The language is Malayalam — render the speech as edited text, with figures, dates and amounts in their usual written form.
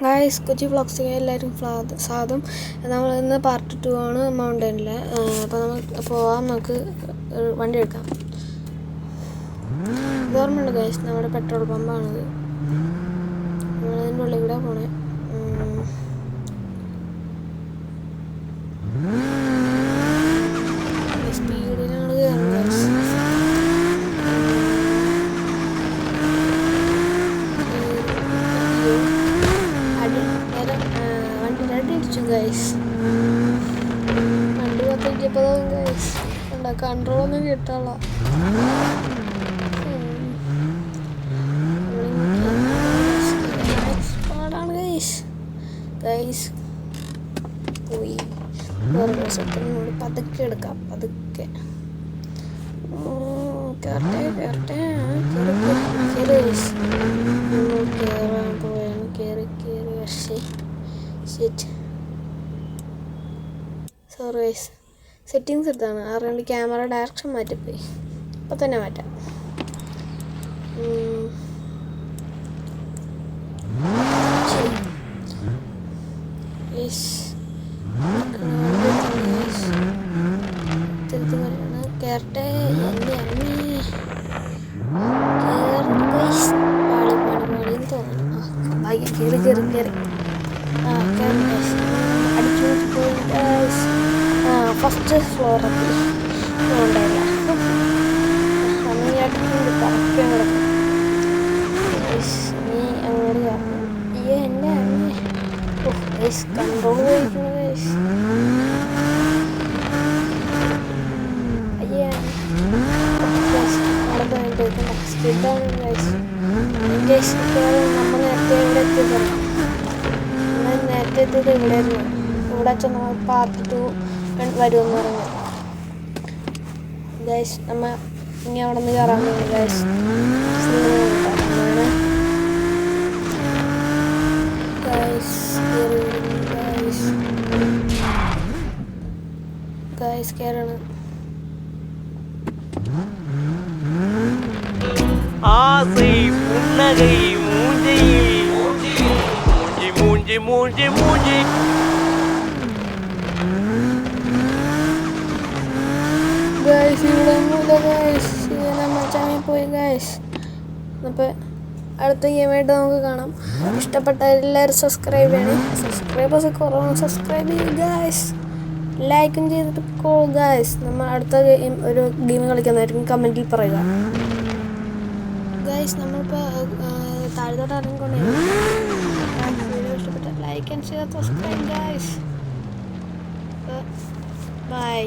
ഗൈസ് കൊച്ചി വ്ളോഗ്സിലെ എല്ലാവരും സ്വാഗതം. നമ്മൾ ഇന്ന് പാർട്ട് 2 ആണ് മൗണ്ടനിൽ. അപ്പോൾ നമുക്ക് പോവാം, നമുക്ക് വണ്ടി എടുക്കാം. ഗവൺമെൻറ് ഗൈസ് നമ്മുടെ പെട്രോൾ പമ്പാണിത്. നമ്മളതിൻ്റെ ഉള്ളിൽ കൂടെ പോണേ. സ്പീഡിലാണ് കയറുന്നത് ഗൈസ്. ഗൈസ് വണ്ടി കത്തിച്ചപ്പോൾ ഗൈസ് എന്താ കൺട്രോളൊന്നും കിട്ടാനുള്ള പാടാണ് ഗൈസ്. ഗൈസ് പോയി നമ്മൾ പതുക്കെ എടുക്കാം, പതുക്കെ കയറട്ടെ കയറാൻ പോയാണ്. കയറി പക്ഷേ സോറി ഗൈസ്, സെറ്റിങ്സ് എടുത്താണ് അറിയാണ്ട് ക്യാമറ ഡയറക്ഷൻ മാറ്റിപ്പോയി. അപ്പോൾ തന്നെ മാറ്റാം. കയറട്ടെ പാളിന്ന് തോന്നുന്നു. കയറി അടിച്ചു പോയി. ഫസ്റ്റ് ഫ്ലോറെത്തി ഉണ്ടായില്ല. നീ അടിച്ചുകൊണ്ട് കറക്റ്റ് കിടക്കും. നീ അങ്ങോട്ട് കയറണം. എൻ്റെ കൺട്രോൾ പോയിരിക്കുന്നു ഗൈസ്. സ്പീഡാണ് ഗൈസ്. നമ്മൾ നേരത്തെ ഇവിടെ എത്തിയത് ഇവിടെ ആയിരുന്നു. ഇവിടെ വെച്ചാൽ നമ്മൾ പാർട്ട് 2 വരുമെന്ന് പറഞ്ഞു ഗൈസ്. നമ്മൾ ഇനി അവിടെ നിന്ന് കയറാൻ പോയി ഗൈസ്. ഗൈസ് കയറണം. ஆசை புன்னகை மூஞ்சியில் மூஞ்சி மூஞ்சி மூஞ்சி ഗൈസ് ഇവിടെ ഒന്നുമില്ല ഗൈസ്. നമ്മൾ ചാനൽ പോയി ഗൈസ്. അപ്പോൾ അടുത്ത ഗെയിമായിട്ട് നമുക്ക് കാണാം. ഇഷ്ടപ്പെട്ട എല്ലാവരും സബ്സ്ക്രൈബ് ചെയ്യണേ. സബ്സ്ക്രൈബേഴ്സ് കുറവാണ്, സബ്സ്ക്രൈബ് ചെയ്യും ഗൈസ്. ലൈക്കും ചെയ്തിട്ട് ഗൈസ്. നമ്മൾ അടുത്ത ഒരു ഗെയിം കളിക്കുന്നതായിരിക്കും, കമൻറ്റിൽ പറയുക ഗൈസ്. നമ്മളിപ്പോൾ താഴത്തോട്ട് ഇറങ്ങിക്കൊണ്ടിരിക്കും. വീഡിയോ ഇഷ്ടപ്പെട്ട like and share, subscribe guys. By.